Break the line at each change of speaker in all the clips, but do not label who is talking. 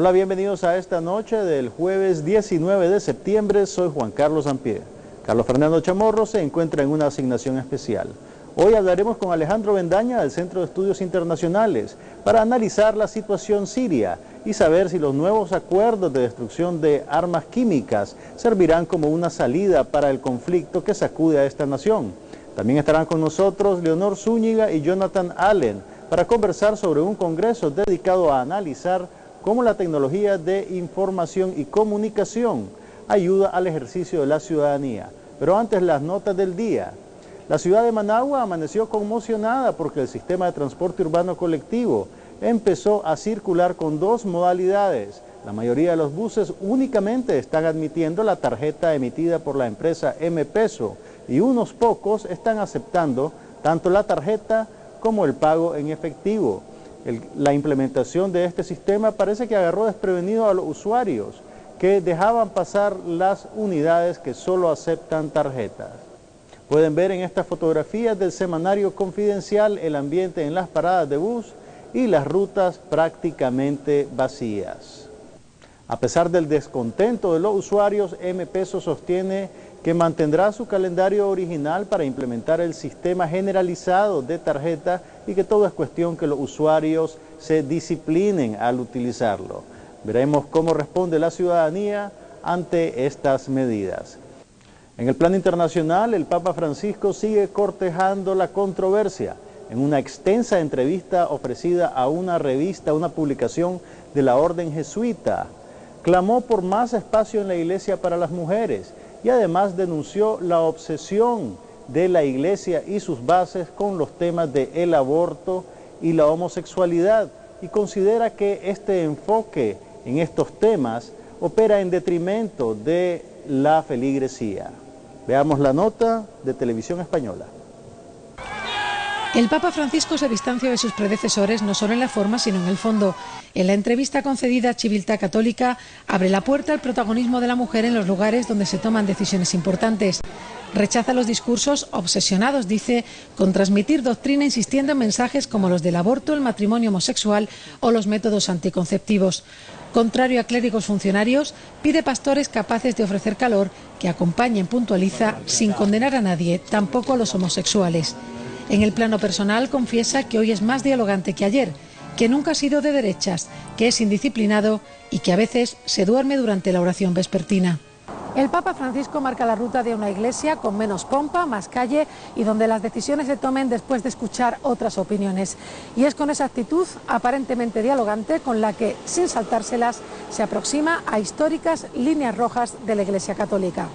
Hola, bienvenidos a esta noche del jueves 19 de septiembre. Soy Juan Carlos Sampié. Carlos Fernando Chamorro se encuentra en una asignación especial. Hoy hablaremos con Alejandro Bendaña del Centro de Estudios Internacionales para analizar la situación siria y saber si los nuevos acuerdos de destrucción de armas químicas servirán como una salida para el conflicto que sacude a esta nación. También estarán con nosotros Leonor Zúñiga y Jonathan Allen para conversar sobre un congreso dedicado a analizar cómo la tecnología de información y comunicación ayuda al ejercicio de la ciudadanía. Pero antes, las notas del día. La ciudad de Managua amaneció conmocionada porque el sistema de transporte urbano colectivo empezó a circular con dos modalidades. La mayoría de los buses únicamente están admitiendo la tarjeta emitida por la empresa M-Peso y unos pocos están aceptando tanto la tarjeta como el pago en efectivo. La implementación de este sistema parece que agarró desprevenido a los usuarios que dejaban pasar las unidades que solo aceptan tarjetas. Pueden ver en estas fotografías del semanario Confidencial el ambiente en las paradas de bus y las rutas prácticamente vacías. A pesar del descontento de los usuarios, M-Peso sostiene que mantendrá su calendario original para implementar el sistema generalizado de tarjeta y que todo es cuestión que los usuarios se disciplinen al utilizarlo. Veremos cómo responde la ciudadanía ante estas medidas. En el plano internacional, el Papa Francisco sigue cortejando la controversia. En una extensa entrevista ofrecida a una revista, una publicación de la Orden Jesuita, clamó por más espacio en la iglesia para las mujeres y además denunció la obsesión de la iglesia y sus bases con los temas del aborto y la homosexualidad y considera que este enfoque en estos temas opera en detrimento de la feligresía. Veamos la nota de Televisión Española.
El Papa Francisco se distancia de sus predecesores no solo en la forma, sino en el fondo. En la entrevista concedida a Civiltà Católica, abre la puerta al protagonismo de la mujer en los lugares donde se toman decisiones importantes. Rechaza los discursos obsesionados, dice, con transmitir doctrina insistiendo en mensajes como los del aborto, el matrimonio homosexual o los métodos anticonceptivos. Contrario a clérigos funcionarios, pide pastores capaces de ofrecer calor que acompañen, puntualiza, sin condenar a nadie, tampoco a los homosexuales. En el plano personal confiesa que hoy es más dialogante que ayer, que nunca ha sido de derechas, que es indisciplinado y que a veces se duerme durante la oración vespertina. El Papa Francisco marca la ruta de una iglesia con menos pompa, más calle y donde las decisiones se tomen después de escuchar otras opiniones. Y es con esa actitud aparentemente dialogante con la que, sin saltárselas, se aproxima a históricas líneas rojas de la Iglesia Católica.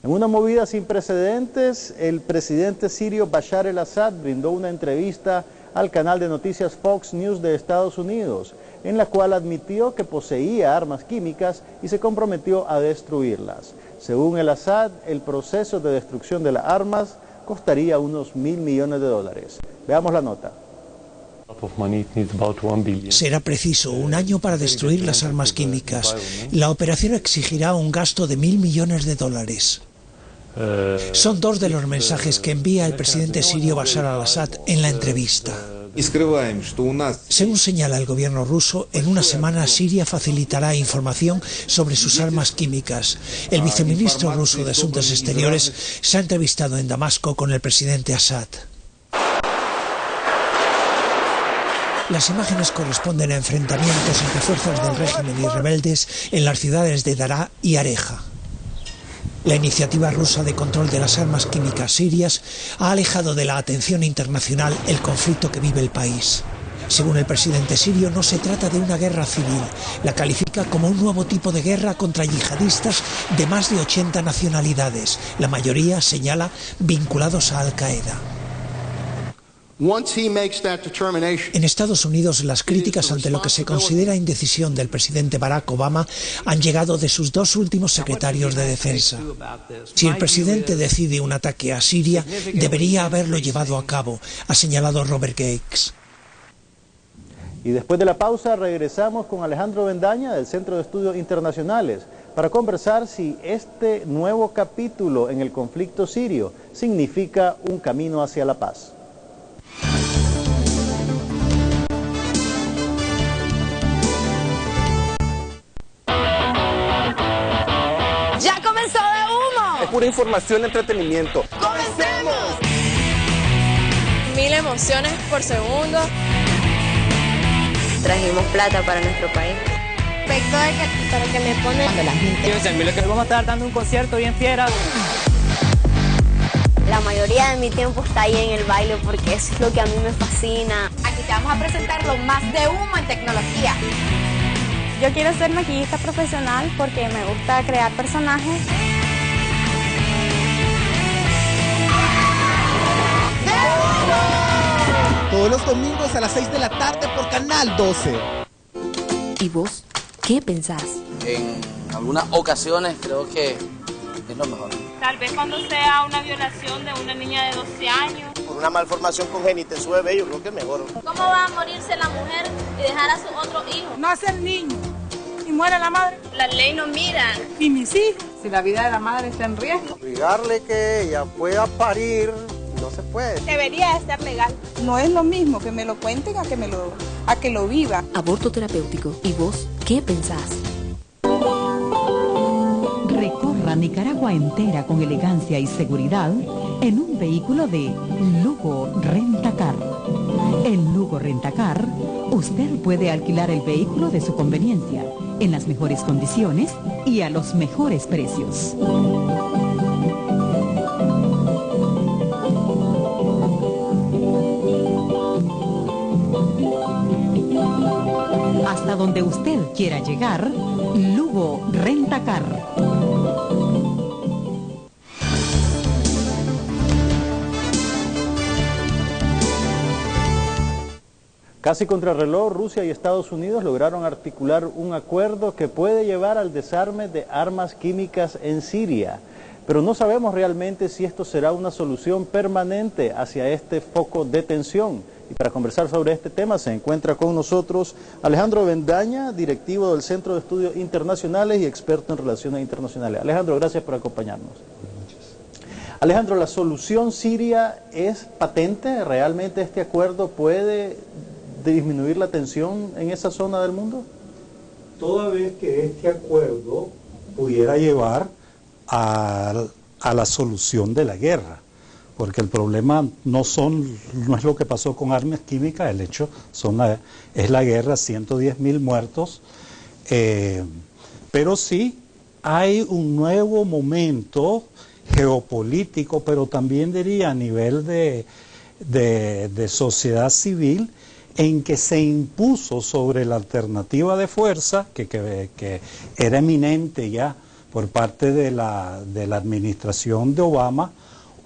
En una movida sin precedentes, el presidente sirio Bashar al-Assad brindó una entrevista al canal de noticias Fox News de Estados Unidos, en la cual admitió que poseía armas químicas y se comprometió a destruirlas. Según el Assad, el proceso de destrucción de las armas costaría unos $1.000 millones. Veamos la nota.
Será preciso un año para destruir las armas químicas. La operación exigirá un gasto de $1.000 millones. Son dos de los mensajes que envía el presidente sirio Bashar al-Assad en la entrevista. Según señala el gobierno ruso, en una semana Siria facilitará información sobre sus armas químicas. El viceministro ruso de Asuntos Exteriores se ha entrevistado en Damasco con el presidente Assad. Las imágenes corresponden a enfrentamientos entre fuerzas del régimen y rebeldes en las ciudades de Daraa y Areja. La iniciativa rusa de control de las armas químicas sirias ha alejado de la atención internacional el conflicto que vive el país. Según el presidente sirio, no se trata de una guerra civil. La califica como un nuevo tipo de guerra contra yihadistas de más de 80 nacionalidades, la mayoría, señala, vinculados a Al-Qaeda. En Estados Unidos, las críticas ante lo que se considera indecisión del presidente Barack Obama han llegado de sus dos últimos secretarios de defensa. Si el presidente decide un ataque a Siria, debería haberlo llevado a cabo, ha señalado Robert Gates.
Y después de la pausa regresamos con Alejandro Bendaña del Centro de Estudios Internacionales para conversar si este nuevo capítulo en el conflicto sirio significa un camino hacia la paz.
es pura información y entretenimiento.
¡Comencemos! 1000 emociones por segundo.
Trajimos plata para nuestro país.
Para que me pone
cuando la gente...
Vamos a estar dando un concierto bien fiera.
La mayoría de mi tiempo está ahí en el baile porque eso es lo que a mí me fascina.
Aquí te vamos a presentar lo más de humo en tecnología.
Yo quiero ser maquillista profesional porque me gusta crear personajes.
Todos los domingos a las 6 de la tarde por Canal 12.
¿Y vos qué pensás?
En algunas ocasiones creo que es lo mejor.
Tal vez cuando sea una violación de una niña de 12 años.
Por una malformación congénita en su bebé, yo creo que es mejor.
¿Cómo va a morirse la mujer y dejar a su otro hijo?
Nace el niño y muere la madre.
La ley no mira.
¿Y mis hijos?
Si la vida de la madre está en riesgo.
Obligarle que ella pueda parir, no se puede.
Debería estar legal. No es lo mismo que me lo cuenten a que lo viva.
Aborto terapéutico. ¿Y vos qué pensás?
Recorra Nicaragua entera con elegancia y seguridad en un vehículo de Lugo Rentacar. En Lugo Rentacar, usted puede alquilar el vehículo de su conveniencia, en las mejores condiciones y a los mejores precios. Hasta donde usted quiera llegar, Lugo Rentacar.
Casi contrarreloj, Rusia y Estados Unidos lograron articular un acuerdo que puede llevar al desarme de armas químicas en Siria. Pero no sabemos realmente si esto será una solución permanente hacia este foco de tensión. Y para conversar sobre este tema se encuentra con nosotros Alejandro Bendaña, directivo del Centro de Estudios Internacionales y experto en relaciones internacionales. Alejandro, gracias por acompañarnos. Alejandro, ¿la solución siria es patente? ¿Realmente este acuerdo puede disminuir la tensión en esa zona del mundo?
Toda vez que este acuerdo pudiera llevar a la solución de la guerra, porque el problema no es lo que pasó con armas químicas, el hecho es la guerra, 110.000 muertos, pero sí hay un nuevo momento geopolítico, pero también diría a nivel de sociedad civil, en que se impuso sobre la alternativa de fuerza, que era eminente ya por parte de la administración de Obama,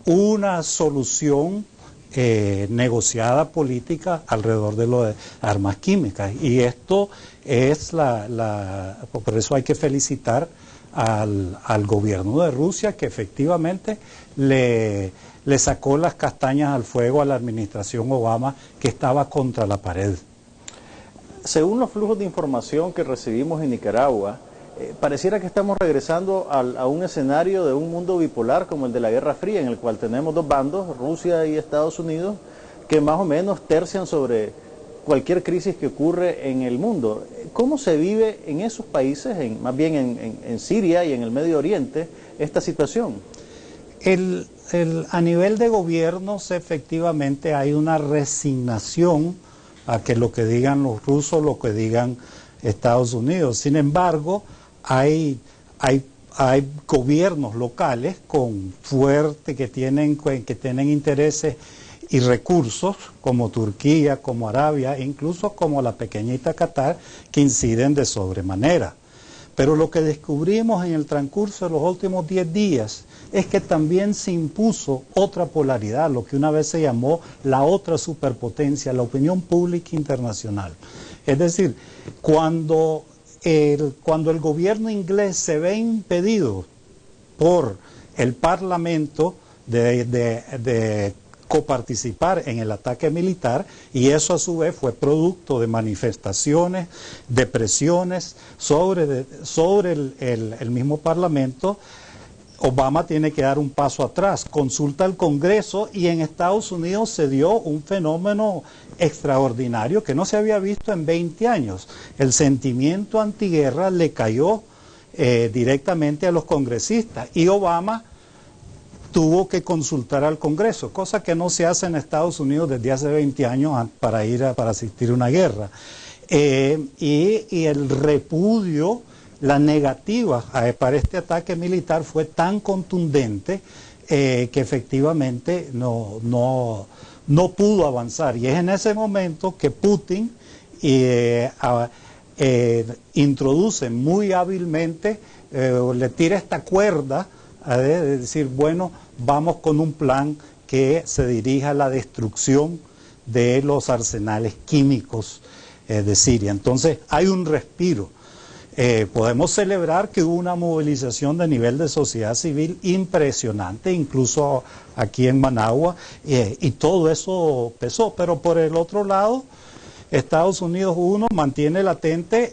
una solución negociada política alrededor de lo de armas químicas. Y esto es por eso hay que felicitar al gobierno de Rusia, que efectivamente le sacó las castañas al fuego a la administración Obama, que estaba contra la pared.
Según los flujos de información que recibimos en Nicaragua, pareciera que estamos regresando a un escenario de un mundo bipolar como el de la Guerra Fría, en el cual tenemos dos bandos, Rusia y Estados Unidos, que más o menos tercian sobre cualquier crisis que ocurre en el mundo. ¿Cómo se vive en esos países, más bien en Siria y en el Medio Oriente, esta situación?
A nivel de gobiernos, efectivamente hay una resignación a que lo que digan los rusos, lo que digan Estados Unidos. Sin embargo, hay gobiernos locales que tienen intereses y recursos, como Turquía, como Arabia, incluso como la pequeñita Qatar, que inciden de sobremanera. Pero lo que descubrimos en el transcurso de los últimos 10 días es que también se impuso otra polaridad, lo que una vez se llamó la otra superpotencia, la opinión pública internacional. Es decir, cuando el gobierno inglés se ve impedido por el Parlamento de coparticipar en el ataque militar, y eso a su vez fue producto de manifestaciones, de presiones sobre el mismo Parlamento, Obama tiene que dar un paso atrás, consulta al Congreso, y en Estados Unidos se dio un fenómeno extraordinario que no se había visto en 20 años. El sentimiento antiguerra le cayó directamente a los congresistas, y Obama tuvo que consultar al Congreso, cosa que no se hace en Estados Unidos desde hace 20 años para asistir a una guerra. Y el repudio, la negativa para este ataque militar fue tan contundente que efectivamente no pudo avanzar. Y es en ese momento que Putin introduce muy hábilmente, le tira esta cuerda de decir, bueno, vamos con un plan que se dirija a la destrucción de los arsenales químicos de Siria. Entonces hay un respiro. Podemos celebrar que hubo una movilización de nivel de sociedad civil impresionante, incluso aquí en Managua, y todo eso pesó, pero por el otro lado, Estados Unidos, mantiene latente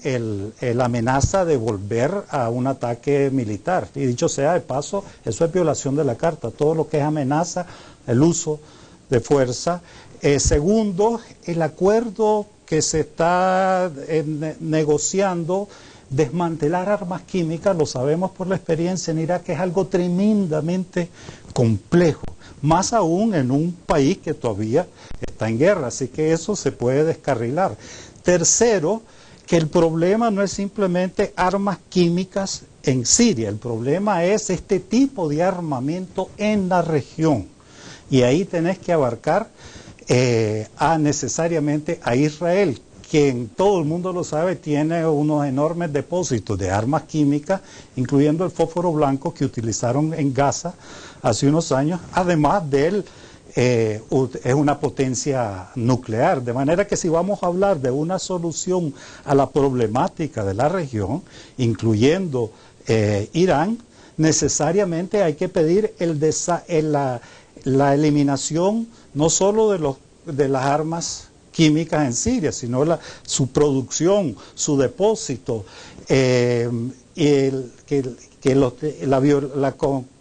la amenaza de volver a un ataque militar. Y dicho sea de paso, eso es violación de la Carta. Todo lo que es amenaza, el uso de fuerza. Segundo, el acuerdo que se está negociando, desmantelar armas químicas, lo sabemos por la experiencia en Irak, que es algo tremendamente complejo. Más aún en un país que todavía está en guerra, así que eso se puede descarrilar. Tercero, que el problema no es simplemente armas químicas en Siria, el problema es este tipo de armamento en la región. Y ahí tenés que abarcar necesariamente a Israel, quien todo el mundo lo sabe, tiene unos enormes depósitos de armas químicas, incluyendo el fósforo blanco que utilizaron en Gaza hace unos años, además de él, es una potencia nuclear. De manera que si vamos a hablar de una solución a la problemática de la región, incluyendo Irán, necesariamente hay que pedir la eliminación no solo de las armas químicas en Siria, sino su producción, su depósito,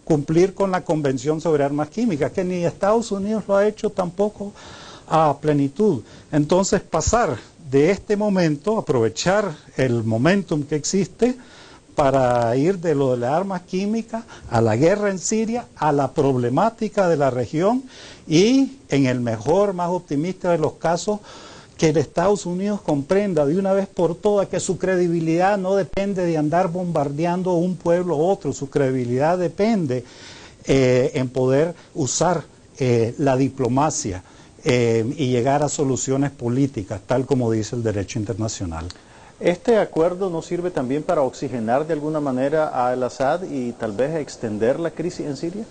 cumplir con la Convención sobre Armas Químicas, que ni Estados Unidos lo ha hecho tampoco a plenitud. Entonces pasar de este momento, aprovechar el momentum que existe para ir de lo de las armas químicas a la guerra en Siria, a la problemática de la región y, en el mejor, más optimista de los casos, que el Estados Unidos comprenda de una vez por todas que su credibilidad no depende de andar bombardeando un pueblo u otro, su credibilidad depende en poder usar la diplomacia y llegar a soluciones políticas, tal como dice el derecho internacional.
¿Este acuerdo no sirve también para oxigenar de alguna manera a al-Assad y tal vez extender la crisis en Siria?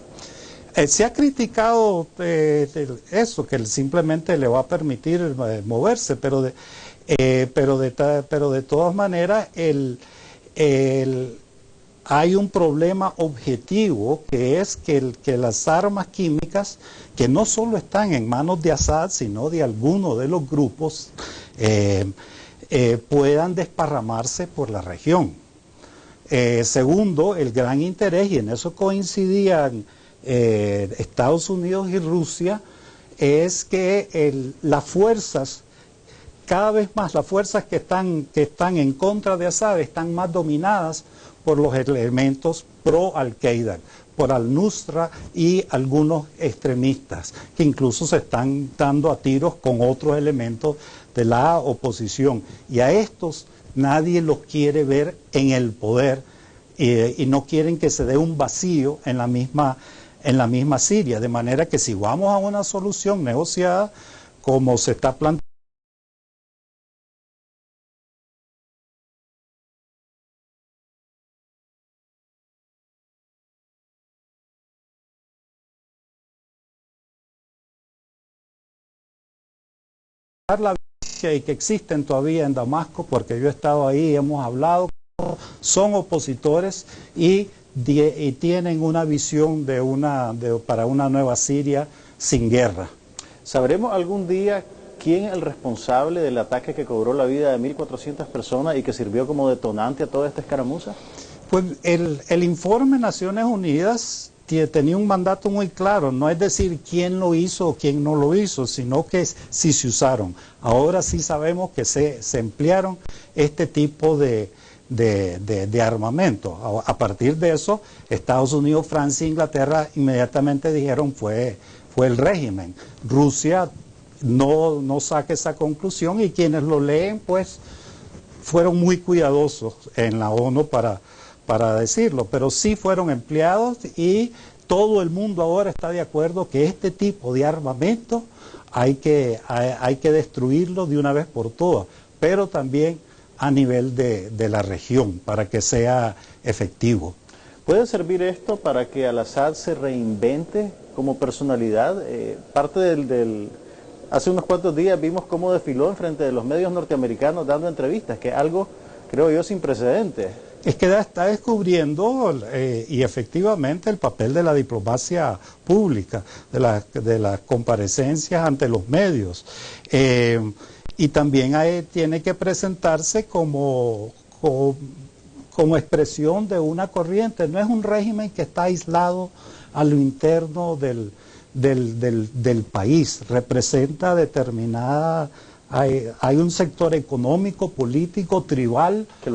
Se ha criticado eso, que simplemente le va a permitir moverse, pero de todas maneras hay un problema objetivo, que es que las armas químicas, que no solo están en manos de Assad, sino de algunos de los grupos, puedan desparramarse por la región. Segundo, el gran interés, y en eso coincidían Estados Unidos y Rusia, es que las fuerzas, cada vez más las fuerzas que están en contra de Assad están más dominadas por los elementos pro Al-Qaeda, por Al-Nusra y algunos extremistas, que incluso se están dando a tiros con otros elementos de la oposición. Y a estos nadie los quiere ver en el poder y no quieren que se dé un vacío en la misma Siria. De manera que si vamos a una solución negociada, como se está planteando, la que existen todavía en Damasco, porque yo he estado ahí, hemos hablado, son opositores y tienen una visión para una nueva Siria sin guerra.
¿Sabremos algún día quién es el responsable del ataque que cobró la vida de 1.400 personas y que sirvió como detonante a toda esta escaramuza?
Pues el informe de Naciones Unidas tenía un mandato muy claro, no es decir quién lo hizo o quién no lo hizo, sino que si se usaron. Ahora sí sabemos que se emplearon este tipo de de armamento. A partir de eso, Estados Unidos, Francia e Inglaterra inmediatamente dijeron fue el régimen. Rusia no saca esa conclusión y quienes lo leen pues fueron muy cuidadosos en la ONU para decirlo, pero sí fueron empleados y todo el mundo ahora está de acuerdo que este tipo de armamento hay que destruirlo de una vez por todas, pero también a nivel de la región para que sea efectivo.
¿Puede servir esto para que al-Assad se reinvente como personalidad? Parte hace unos cuantos días vimos cómo desfiló en frente de los medios norteamericanos dando entrevistas, que es algo, creo yo, sin precedentes.
Es que está descubriendo y efectivamente el papel de la diplomacia pública, de las comparecencias ante los medios. Y también tiene que presentarse como expresión de una corriente. No es un régimen que está aislado a lo interno del país, representa determinada... Hay un sector económico, político, tribal que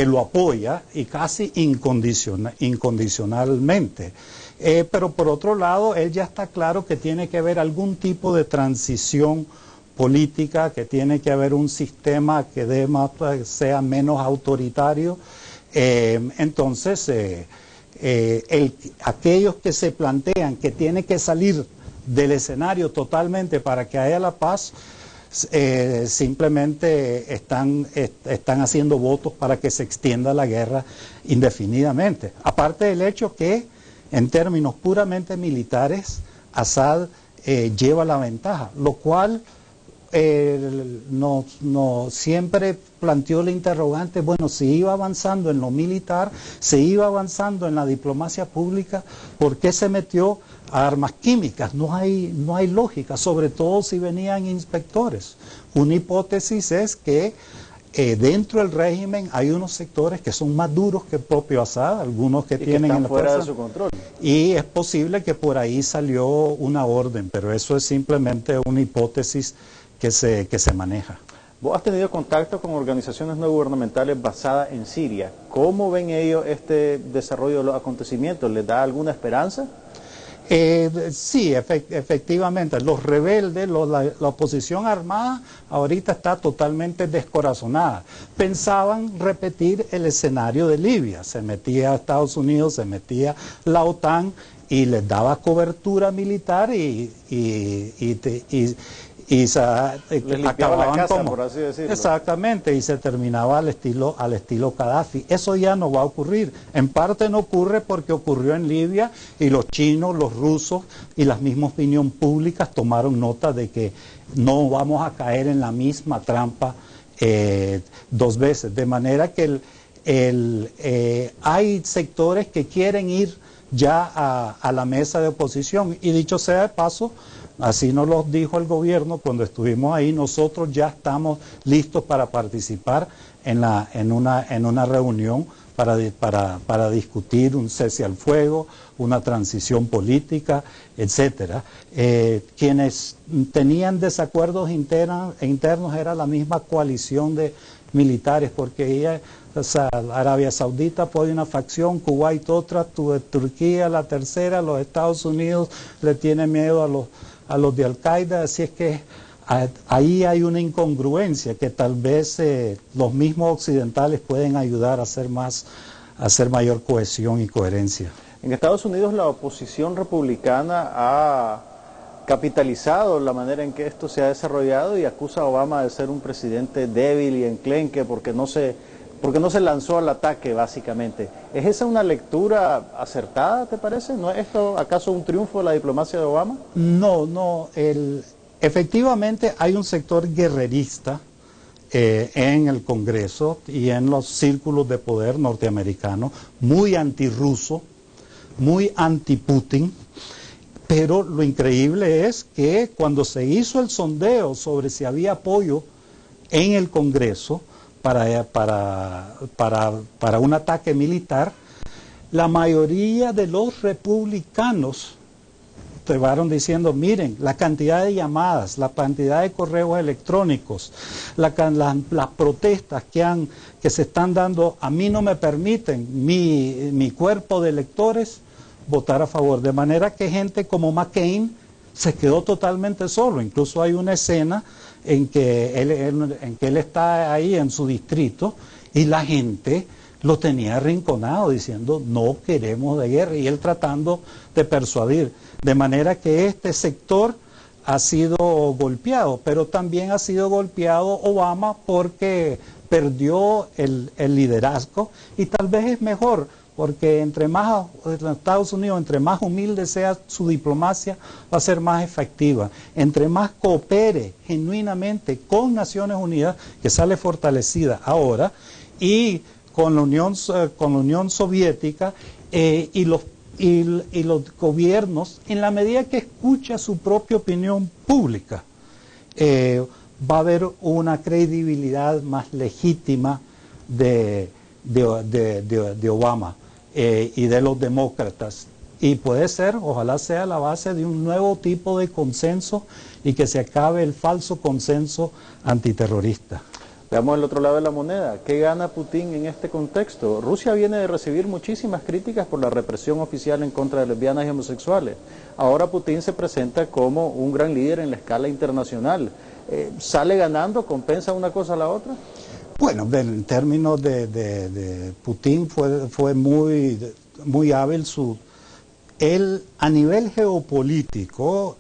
lo apoya y casi incondicionalmente. Pero por otro lado, él ya está claro que tiene que haber algún tipo de transición política, que tiene que haber un sistema que sea menos autoritario. Entonces, aquellos que se plantean que tiene que salir del escenario totalmente para que haya la paz, simplemente están haciendo votos para que se extienda la guerra indefinidamente. Aparte del hecho que, en términos puramente militares, Assad lleva la ventaja, lo cual siempre planteó la interrogante, bueno, si iba avanzando en lo militar, se iba avanzando en la diplomacia pública, ¿por qué se metió a armas químicas? No hay lógica, sobre todo si venían inspectores. Una hipótesis es que dentro del régimen hay unos sectores que son más duros que el propio Assad, algunos que tienen
están fuera de su control.
Y es posible que por ahí salió una orden, pero eso es simplemente una hipótesis que se maneja.
Vos has tenido contacto con organizaciones no gubernamentales basadas en Siria. ¿Cómo ven ellos este desarrollo de los acontecimientos? ¿Les da alguna esperanza?
Sí, efectivamente. Los rebeldes, la oposición armada, ahorita está totalmente descorazonada. Pensaban repetir el escenario de Libia. Se metía a Estados Unidos, se metía la OTAN y les daba cobertura militar y se acababan
la casa,
como,
por así decirlo.
Exactamente, y se terminaba al estilo Gaddafi. Eso ya no va a ocurrir. En parte no ocurre porque ocurrió en Libia y los chinos, los rusos y las mismas opinión públicas tomaron nota de que no vamos a caer en la misma trampa dos veces. De manera que hay sectores que quieren ir ya a la mesa de oposición, y dicho sea de paso, así nos lo dijo el gobierno cuando estuvimos ahí, nosotros ya estamos listos para participar en una reunión para discutir un cese al fuego, una transición política, etcétera. Quienes tenían desacuerdos internos era la misma coalición de militares, porque Arabia Saudita apoya una facción, Kuwait otra, Turquía la tercera, los Estados Unidos le tienen miedo a los de Al-Qaeda, así es que ahí hay una incongruencia que tal vez los mismos occidentales pueden ayudar a hacer mayor cohesión y coherencia.
En Estados Unidos la oposición republicana ha capitalizado la manera en que esto se ha desarrollado y acusa a Obama de ser un presidente débil y enclenque porque no se lanzó al ataque, básicamente. ¿Es esa una lectura acertada, te parece? ¿No es esto acaso un triunfo de la diplomacia de Obama?
No. Efectivamente hay un sector guerrerista en el Congreso y en los círculos de poder norteamericanos, muy antirruso, muy anti-Putin, pero lo increíble es que cuando se hizo el sondeo sobre si había apoyo en el Congreso para un ataque militar, la mayoría de los republicanos estaban diciendo, miren, la cantidad de llamadas, la cantidad de correos electrónicos, las protestas que se están dando, a mí no me permiten, mi cuerpo de electores, votar a favor. De manera que gente como McCain se quedó totalmente solo. Incluso hay una escena en que él está ahí en su distrito y la gente lo tenía arrinconado diciendo no queremos de guerra y él tratando de persuadir. De manera que este sector ha sido golpeado, pero también ha sido golpeado Obama porque perdió el liderazgo y tal vez es mejor porque entre más en Estados Unidos, entre más humilde sea su diplomacia, va a ser más efectiva. Entre más coopere genuinamente con Naciones Unidas, que sale fortalecida ahora, y con la Unión Soviética y los gobiernos, en la medida que escucha su propia opinión pública, va a haber una credibilidad más legítima de Obama y de los demócratas. Y puede ser, ojalá sea la base de un nuevo tipo de consenso y que se acabe el falso consenso antiterrorista.
Veamos el otro lado de la moneda. ¿Qué gana Putin en este contexto? Rusia viene de recibir muchísimas críticas por la represión oficial en contra de lesbianas y homosexuales. Ahora Putin se presenta como un gran líder en la escala internacional. ¿Sale ganando? ¿Compensa una cosa a la otra?
Bueno, en términos de Putin fue muy hábil. Él a nivel geopolítico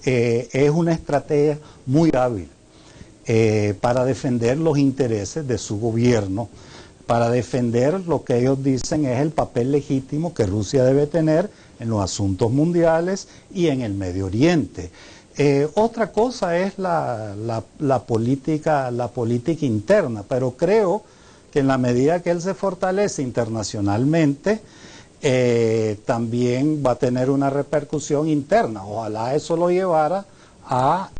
es una estrategia muy hábil. Para defender los intereses de su gobierno, para defender lo que ellos dicen es el papel legítimo que Rusia debe tener en los asuntos mundiales y en el Medio Oriente. Otra cosa es la política interna, pero creo que en la medida que él se fortalece internacionalmente, también va a tener una repercusión interna. Ojalá eso lo llevara a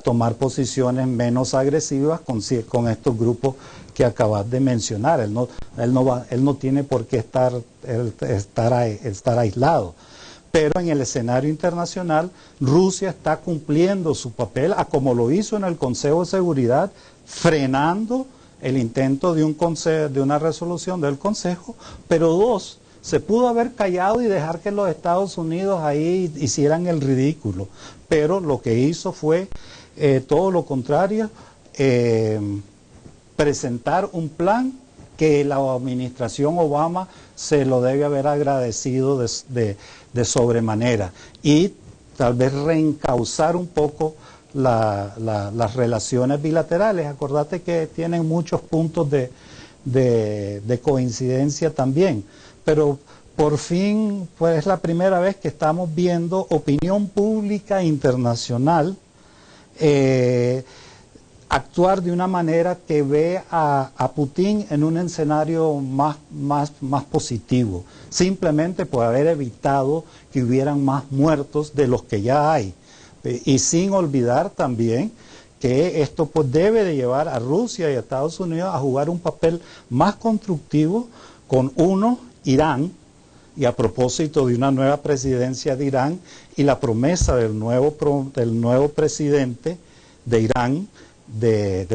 tomar posiciones menos agresivas con estos grupos que acabas de mencionar. Él no tiene por qué estar aislado. Pero en el escenario internacional, Rusia está cumpliendo su papel, como lo hizo en el Consejo de Seguridad, frenando el intento de una resolución del Consejo, pero dos, se pudo haber callado y dejar que los Estados Unidos ahí hicieran el ridículo, pero lo que hizo fue todo lo contrario, presentar un plan que la administración Obama se lo debe haber agradecido de sobremanera y tal vez reencauzar un poco las relaciones bilaterales. Acordate que tienen muchos puntos de coincidencia también, pero por fin pues es la primera vez que estamos viendo opinión pública internacional actuar de una manera que ve a Putin en un escenario más positivo, simplemente por haber evitado que hubieran más muertos de los que ya hay. Y sin olvidar también que esto pues debe de llevar a Rusia y a Estados Unidos a jugar un papel más constructivo con Irán, y a propósito de una nueva presidencia de Irán y la promesa del nuevo presidente de Irán de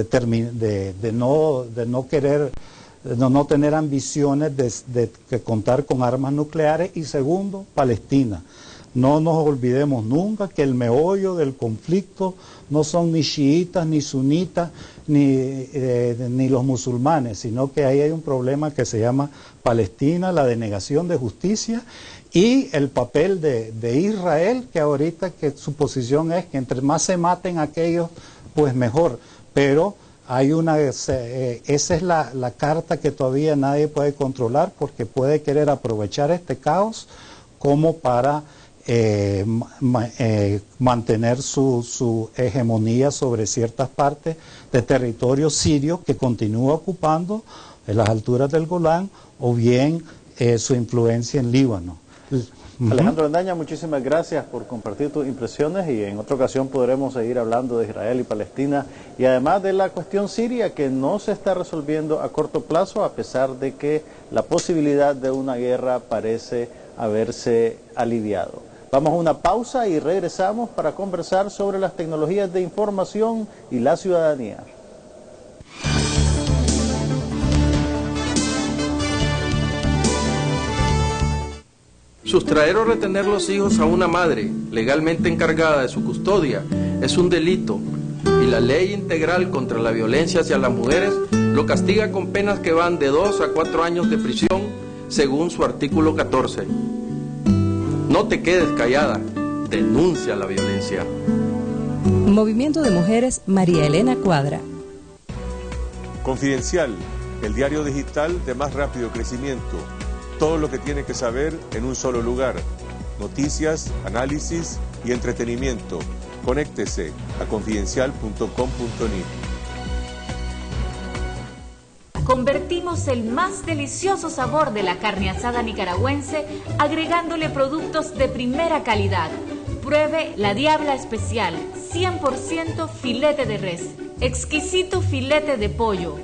no tener ambiciones de contar con armas nucleares. Y segundo, Palestina. No nos olvidemos nunca que el meollo del conflicto no son ni chiitas, ni sunitas, ni los musulmanes, sino que ahí hay un problema que se llama Palestina, la denegación de justicia y el papel de Israel, que ahorita que su posición es que entre más se maten aquellos, pues mejor. Pero hay esa es la carta que todavía nadie puede controlar, porque puede querer aprovechar este caos como para mantener su hegemonía sobre ciertas partes de territorio sirio que continúa ocupando en las alturas del Golán, o bien su influencia en Líbano.
Alejandro Bendaña, muchísimas gracias por compartir tus impresiones, y en otra ocasión podremos seguir hablando de Israel y Palestina, y además de la cuestión siria, que no se está resolviendo a corto plazo, a pesar de que la posibilidad de una guerra parece a verse aliviado. Vamos a una pausa y regresamos para conversar sobre las tecnologías de información y la ciudadanía.
Sustraer o retener los hijos a una madre legalmente encargada de su custodia es un delito y la Ley Integral contra la Violencia hacia las Mujeres lo castiga con penas que van de 2 a 4 años de prisión según su artículo 14. No te quedes callada, denuncia la violencia.
Movimiento de Mujeres, María Elena Cuadra.
Confidencial, el diario digital de más rápido crecimiento. Todo lo que tiene que saber en un solo lugar. Noticias, análisis y entretenimiento. Conéctese a confidencial.com.ni.
Convertimos el más delicioso sabor de la carne asada nicaragüense agregándole productos de primera calidad. Pruebe la Diabla Especial, 100% filete de res, exquisito filete de pollo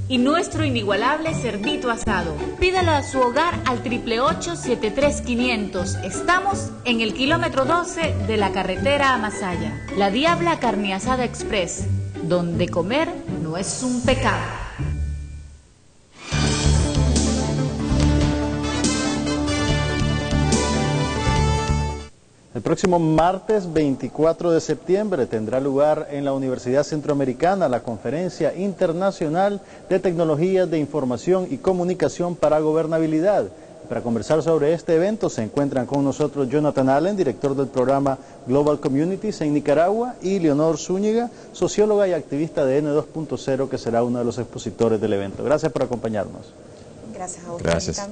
y nuestro inigualable cerdito asado. Pídalo a su hogar al 888-73500. Estamos en el kilómetro 12 de la carretera a Masaya. La Diabla Carne Asada Express, donde comer no es un pecado.
El próximo martes 24 de septiembre tendrá lugar en la Universidad Centroamericana la Conferencia Internacional de Tecnologías de Información y Comunicación para Gobernabilidad. Para conversar sobre este evento se encuentran con nosotros Jonathan Allen, director del programa Global Communities en Nicaragua, y Leonor Zúñiga, socióloga y activista de N2.0, que será uno de los expositores del evento. Gracias por acompañarnos.
Gracias a vos.
Gracias.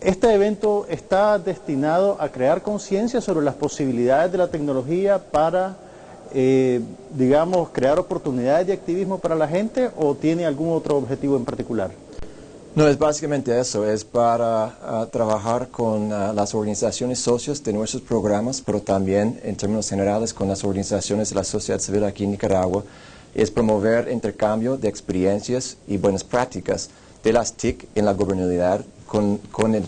Este evento está destinado a crear conciencia sobre las posibilidades de la tecnología para, digamos, crear oportunidades de activismo para la gente, ¿o tiene algún otro objetivo en particular?
No, es básicamente eso, es para trabajar con las organizaciones socios de nuestros programas, pero también en términos generales con las organizaciones de la sociedad civil aquí en Nicaragua, es promover intercambio de experiencias y buenas prácticas de las TIC en la gobernabilidad con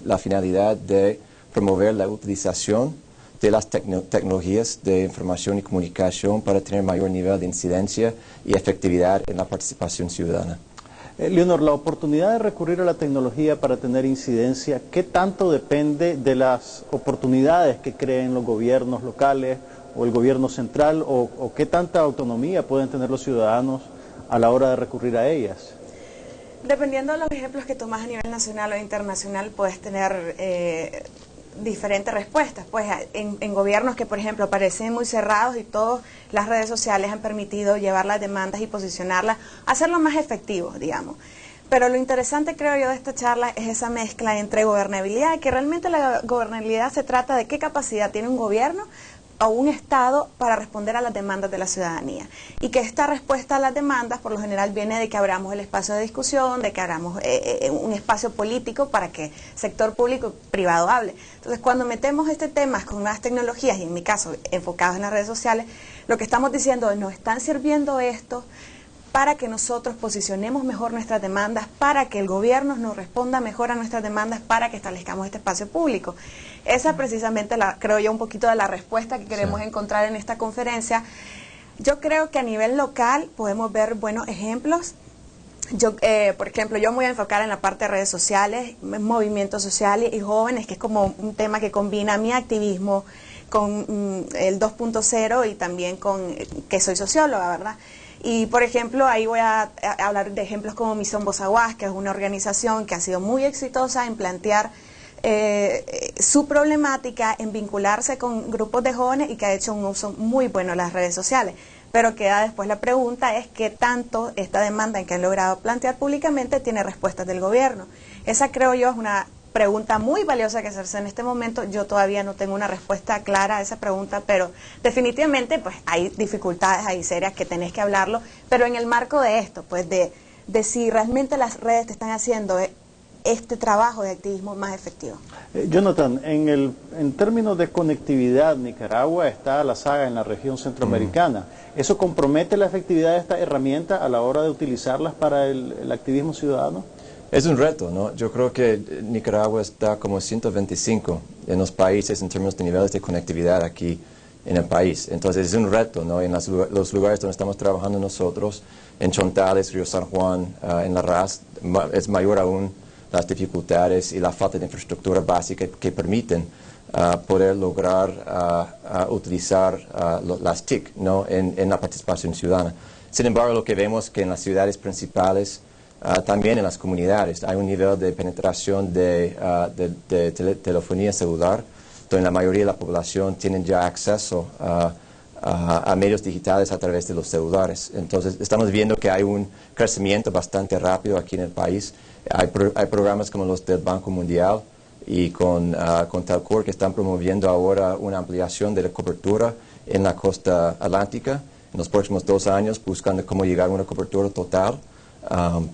la finalidad de promover la utilización de las tecnologías de información y comunicación para tener mayor nivel de incidencia y efectividad en la participación ciudadana.
Leonor, la oportunidad de recurrir a la tecnología para tener incidencia, ¿qué tanto depende de las oportunidades que creen los gobiernos locales o el gobierno central, o qué tanta autonomía pueden tener los ciudadanos a la hora de recurrir a ellas?
Dependiendo de los ejemplos que tomas a nivel nacional o internacional, puedes tener diferentes respuestas. Pues en gobiernos que, por ejemplo, parecen muy cerrados y todas las redes sociales han permitido llevar las demandas y posicionarlas, hacerlo más efectivo, digamos. Pero lo interesante, creo yo, de esta charla es esa mezcla entre gobernabilidad, que realmente la gobernabilidad se trata de qué capacidad tiene un gobierno o un Estado para responder a las demandas de la ciudadanía, y que esta respuesta a las demandas por lo general viene de que abramos el espacio de discusión, de que abramos un espacio político para que sector público y privado hable. Entonces, cuando metemos este tema con nuevas tecnologías, y en mi caso enfocados en las redes sociales, lo que estamos diciendo es: nos están sirviendo esto para que nosotros posicionemos mejor nuestras demandas, para que el gobierno nos responda mejor a nuestras demandas, para que establezcamos este espacio público. Esa precisamente, creo yo, un poquito de la respuesta que queremos encontrar en esta conferencia. Yo creo que a nivel local podemos ver buenos ejemplos. Por ejemplo, yo me voy a enfocar en la parte de redes sociales, movimientos sociales y jóvenes, que es como un tema que combina mi activismo con el 2.0 y también con que soy socióloga, ¿verdad? Y, por ejemplo, ahí voy a hablar de ejemplos como Misión Voz Aguas, que es una organización que ha sido muy exitosa en plantear su problemática, en vincularse con grupos de jóvenes, y que ha hecho un uso muy bueno de las redes sociales. Pero queda después la pregunta, es qué tanto esta demanda en que han logrado plantear públicamente tiene respuestas del gobierno. Esa, creo yo, es una pregunta muy valiosa que hacerse en este momento. Yo todavía no tengo una respuesta clara a esa pregunta, pero definitivamente pues hay dificultades ahí serias que tenés que hablarlo, pero en el marco de esto, pues de si realmente las redes te están haciendo este trabajo de activismo más efectivo.
Jonathan, en términos de conectividad, Nicaragua está a la saga en la región centroamericana. ¿Eso compromete la efectividad de esta herramienta a la hora de utilizarlas para el activismo ciudadano?
Es un reto, ¿no? Yo creo que Nicaragua está como 125 en los países en términos de niveles de conectividad aquí en el país. Entonces es un reto, ¿no? En los lugares donde estamos trabajando nosotros, en Chontales, Río San Juan, en La Raz, es mayor aún las dificultades y la falta de infraestructura básica que permiten poder lograr utilizar las TIC, ¿no? en la participación ciudadana. Sin embargo, lo que vemos es que en las ciudades principales, también en las comunidades, hay un nivel de penetración de telefonía celular, donde la mayoría de la población tiene ya acceso a medios digitales a través de los celulares. Entonces, estamos viendo que hay un crecimiento bastante rápido aquí en el país. Hay programas como los del Banco Mundial y con Telcor que están promoviendo ahora una ampliación de la cobertura en la costa atlántica en los próximos 2 años, buscando cómo llegar a una cobertura total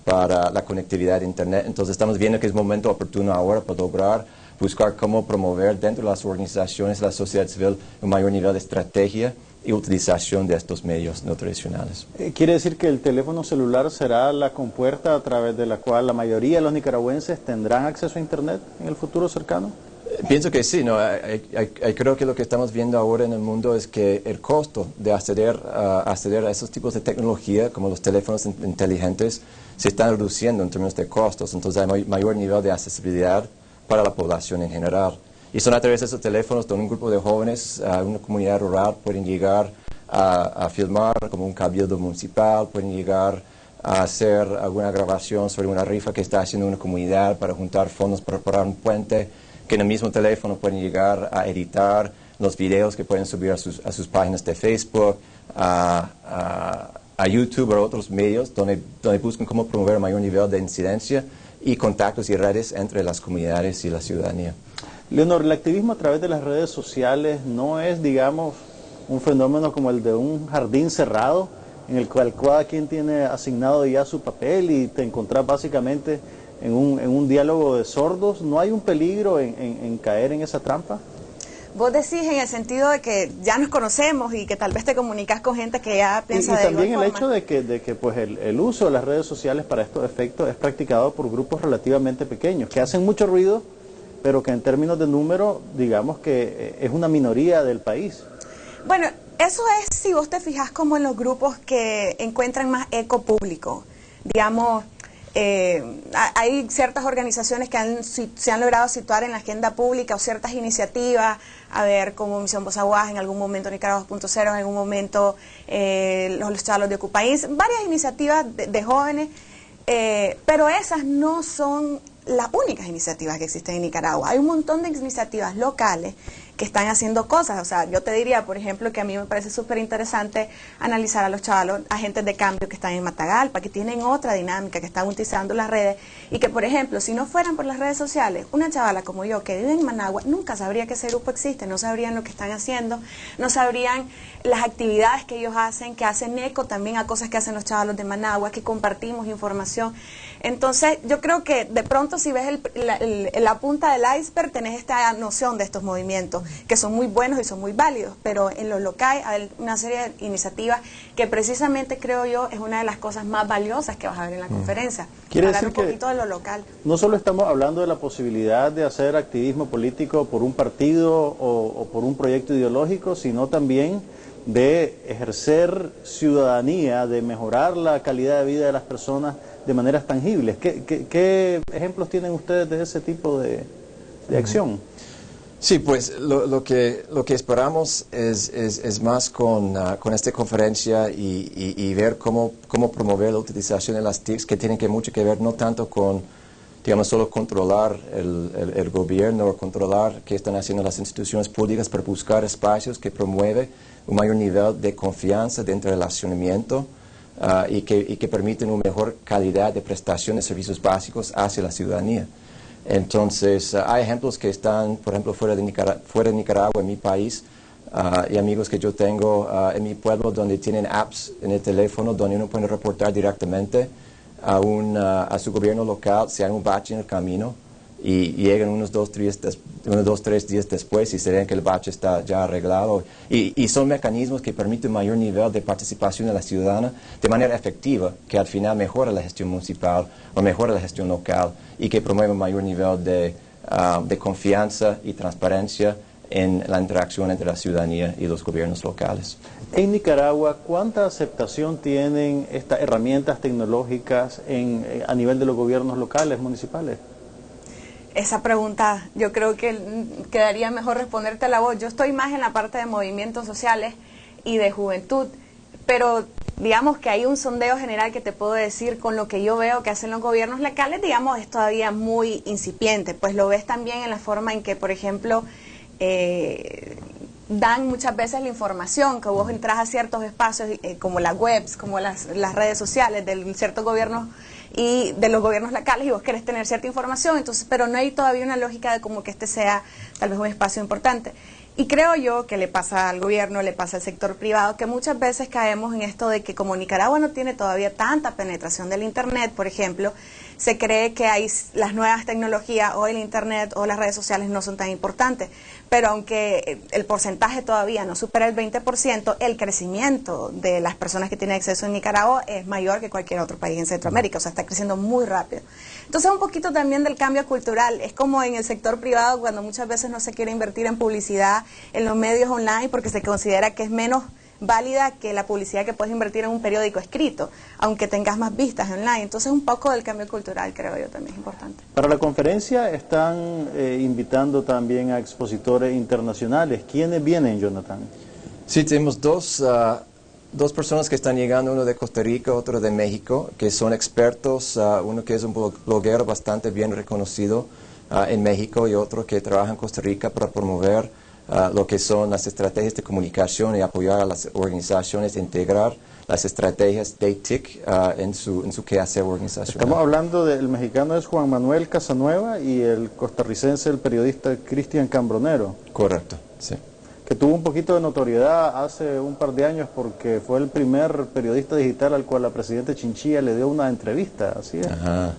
para la conectividad de Internet. Entonces estamos viendo que es momento oportuno ahora para lograr buscar cómo promover dentro de las organizaciones de la sociedad civil un mayor nivel de estrategia y utilización de estos medios no tradicionales.
¿Quiere decir que el teléfono celular será la compuerta a través de la cual la mayoría de los nicaragüenses tendrán acceso a Internet en el futuro cercano?
Pienso que sí, ¿no? Creo que lo que estamos viendo ahora en el mundo es que el costo de acceder a esos tipos de tecnología, como los teléfonos inteligentes, se están reduciendo en términos de costos. Entonces hay mayor nivel de accesibilidad para la población en general. Y son a través de esos teléfonos donde un grupo de jóvenes, una comunidad rural, pueden llegar a filmar como un cabildo municipal, pueden llegar a hacer alguna grabación sobre una rifa que está haciendo una comunidad para juntar fondos para reparar un puente, que en el mismo teléfono pueden llegar a editar los videos que pueden subir a sus páginas de Facebook, a YouTube o otros medios donde buscan cómo promover mayor nivel de incidencia y contactos y redes entre las comunidades y la ciudadanía.
Leonor, el activismo a través de las redes sociales no es, digamos, un fenómeno como el de un jardín cerrado en el cual cada quien tiene asignado ya su papel y te encontrás básicamente en un diálogo de sordos. ¿No hay un peligro en caer en esa trampa?
Vos decís en el sentido de que ya nos conocemos y que tal vez te comunicas con gente que ya piensa de igual forma. Y también
el hecho de que pues el uso de las redes sociales para estos efectos es practicado por grupos relativamente pequeños, que hacen mucho ruido, pero que en términos de número, digamos que es una minoría del país.
Bueno, eso es si vos te fijas como en los grupos que encuentran más eco público. Digamos, hay ciertas organizaciones que se han logrado situar en la agenda pública o ciertas iniciativas, a ver, como Misión Voz Aguas, en algún momento Nicaragua 2.0, en algún momento los Chalos de Ocupaís, varias iniciativas de jóvenes, pero esas no son las únicas iniciativas que existen en Nicaragua. Hay un montón de iniciativas locales que están haciendo cosas. O sea, yo te diría, por ejemplo, que a mí me parece súper interesante analizar a los chavalos, agentes de cambio que están en Matagalpa, que tienen otra dinámica, que están utilizando las redes y que, por ejemplo, si no fueran por las redes sociales, una chavala como yo que vive en Managua nunca sabría que ese grupo existe, no sabrían lo que están haciendo, no sabrían las actividades que ellos hacen, que hacen eco también a cosas que hacen los chavalos de Managua, que compartimos información. Entonces, yo creo que de pronto si ves la punta del iceberg, tenés esta noción de estos movimientos, que son muy buenos y son muy válidos, pero en lo local hay una serie de iniciativas que precisamente creo yo es una de las cosas más valiosas que vas a ver en la conferencia.
Quiere
hablar
decir
un poquito de lo local.
No solo estamos hablando de la posibilidad de hacer activismo político por un partido o por un proyecto ideológico, sino también de ejercer ciudadanía, de mejorar la calidad de vida de las personas de maneras tangibles. ¿Qué ejemplos tienen ustedes de ese tipo de acción?
Sí, pues lo que esperamos es más con esta conferencia y ver cómo promover la utilización de las TICs, que tienen mucho que ver no tanto con, digamos, solo controlar el gobierno o controlar qué están haciendo las instituciones públicas, pero buscar espacios que promueven un mayor nivel de confianza, de interrelacionamiento y que permiten una mejor calidad de prestación de servicios básicos hacia la ciudadanía. Entonces, hay ejemplos que están, por ejemplo, fuera de Nicaragua, en mi país, y amigos que yo tengo en mi pueblo donde tienen apps en el teléfono donde uno puede reportar directamente a su gobierno local si hay un bache en el camino y llegan unos 2-3 días después y se ven que el bache está ya arreglado. Y son mecanismos que permiten mayor nivel de participación de la ciudadana de manera efectiva, que al final mejora la gestión municipal o mejora la gestión local y que promueve mayor nivel de confianza y transparencia en la interacción entre la ciudadanía y los gobiernos locales.
En Nicaragua, ¿cuánta aceptación tienen estas herramientas tecnológicas a nivel de los gobiernos locales, municipales?
Esa pregunta yo creo que quedaría mejor responderte a la voz. Yo estoy más en la parte de movimientos sociales y de juventud, pero digamos que hay un sondeo general que te puedo decir con lo que yo veo que hacen los gobiernos locales, digamos, es todavía muy incipiente. Pues lo ves también en la forma en que, por ejemplo, dan muchas veces la información, que vos entras a ciertos espacios como las webs, como las redes sociales de ciertos gobiernos y de los gobiernos locales y vos querés tener cierta información, entonces, pero no hay todavía una lógica de como que este sea tal vez un espacio importante. Y creo yo que le pasa al gobierno, le pasa al sector privado, que muchas veces caemos en esto de que como Nicaragua no tiene todavía tanta penetración del Internet, por ejemplo, se cree que hay las nuevas tecnologías o el Internet o las redes sociales no son tan importantes. Pero aunque el porcentaje todavía no supera el 20%, el crecimiento de las personas que tienen acceso en Nicaragua es mayor que cualquier otro país en Centroamérica, o sea, está creciendo muy rápido. Entonces, un poquito también del cambio cultural, es como en el sector privado cuando muchas veces no se quiere invertir en publicidad en los medios online porque se considera que es menos válida que la publicidad que puedes invertir en un periódico escrito, aunque tengas más vistas online. Entonces, un poco del cambio cultural creo yo también es importante.
Para la conferencia están invitando también a expositores internacionales. ¿Quiénes vienen, Jonathan?
Sí, tenemos dos personas que están llegando, uno de Costa Rica, otro de México, que son expertos, uno que es un bloguero bastante bien reconocido en México y otro que trabaja en Costa Rica para promover lo que son las estrategias de comunicación y apoyar a las organizaciones a integrar las estrategias de TIC en su quehacer organizacional.
Estamos hablando del mexicano es Juan Manuel Casanueva y el costarricense, el periodista Cristian Cambronero.
Correcto, sí.
Que tuvo un poquito de notoriedad hace un par de años porque fue el primer periodista digital al cual la presidenta Chinchilla le dio una entrevista, ¿así es?
Ajá.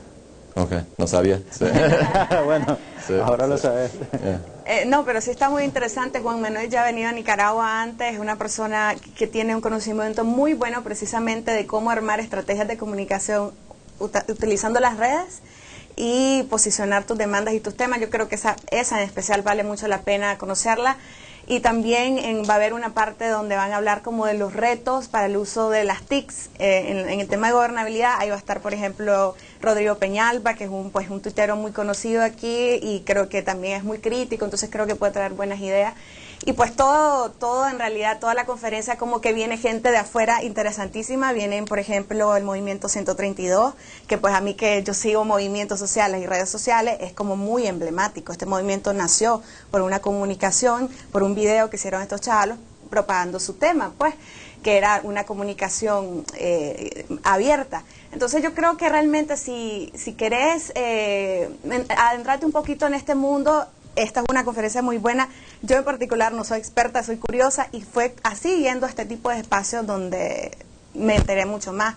Ok, no sabía. Sí.
Bueno, sí, ahora sí lo sabes.
No, pero sí está muy interesante. Juan Manuel ya ha venido a Nicaragua antes, es una persona que tiene un conocimiento muy bueno precisamente de cómo armar estrategias de comunicación utilizando las redes y posicionar tus demandas y tus temas. Yo creo que esa en especial vale mucho la pena conocerla. Y también va a haber una parte donde van a hablar como de los retos para el uso de las TICs. En el tema de gobernabilidad, ahí va a estar, por ejemplo, Rodrigo Peñalba, que es un tuitero muy conocido aquí y creo que también es muy crítico, entonces creo que puede traer buenas ideas. Y pues todo en realidad, toda la conferencia como que viene gente de afuera interesantísima, vienen por ejemplo el Movimiento 132, que pues a mí que yo sigo movimientos sociales y redes sociales, es como muy emblemático. Este movimiento nació por una comunicación, por un video que hicieron estos chavalos propagando su tema, pues, que era una comunicación abierta. Entonces yo creo que realmente si querés adentrarte un poquito en este mundo, esta es una conferencia muy buena. Yo en particular no soy experta, soy curiosa y fue así yendo a este tipo de espacios donde me enteré mucho más.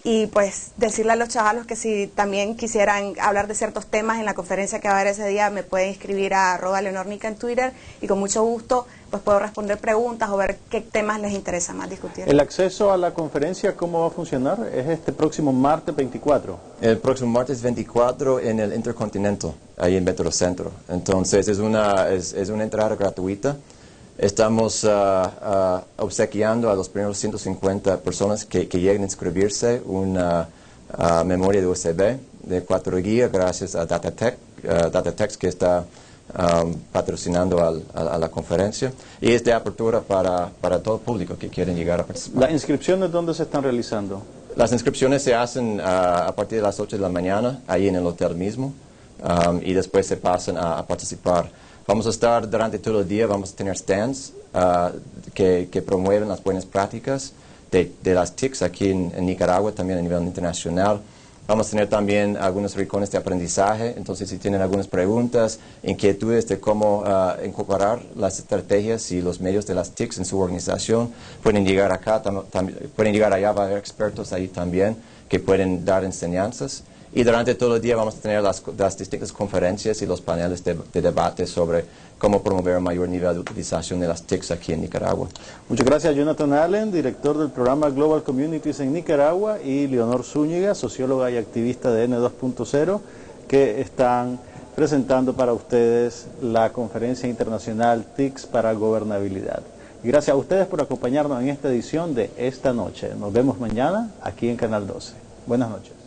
Y pues decirle a los chavalos que si también quisieran hablar de ciertos temas en la conferencia que va a haber ese día, me pueden escribir a @leonornica en Twitter y con mucho gusto pues puedo responder preguntas o ver qué temas les interesa más discutir.
¿El acceso a la conferencia cómo va a funcionar? ¿Es este próximo martes 24?
El próximo martes 24 en el Intercontinental, ahí en Metrocentro. Entonces es una entrada gratuita. Estamos obsequiando a los primeros 150 personas que lleguen a inscribirse una memoria de USB de 4 GB gracias a Datatex que está patrocinando a la conferencia y es de apertura para todo el público que quieren llegar a participar.
¿Las inscripciones dónde se están realizando?
Las inscripciones se hacen a partir de las 8 de la mañana, ahí en el hotel mismo, y después se pasan a participar. Vamos a estar durante todo el día, vamos a tener stands que promueven las buenas prácticas de las TICs aquí en Nicaragua, también a nivel internacional. Vamos a tener también algunos rincones de aprendizaje, entonces si tienen algunas preguntas, inquietudes de cómo incorporar las estrategias y los medios de las TICs en su organización, pueden llegar acá, pueden llegar allá, va a haber expertos ahí también que pueden dar enseñanzas. Y durante todo el día vamos a tener las distintas conferencias y los paneles de debate sobre cómo promover un mayor nivel de utilización de las TICs aquí en Nicaragua.
Muchas gracias a Jonathan Allen, director del programa Global Communities en Nicaragua, y Leonor Zúñiga, socióloga y activista de N2.0, que están presentando para ustedes la conferencia internacional TICs para gobernabilidad. Y gracias a ustedes por acompañarnos en esta edición de Esta Noche. Nos vemos mañana aquí en Canal 12. Buenas noches.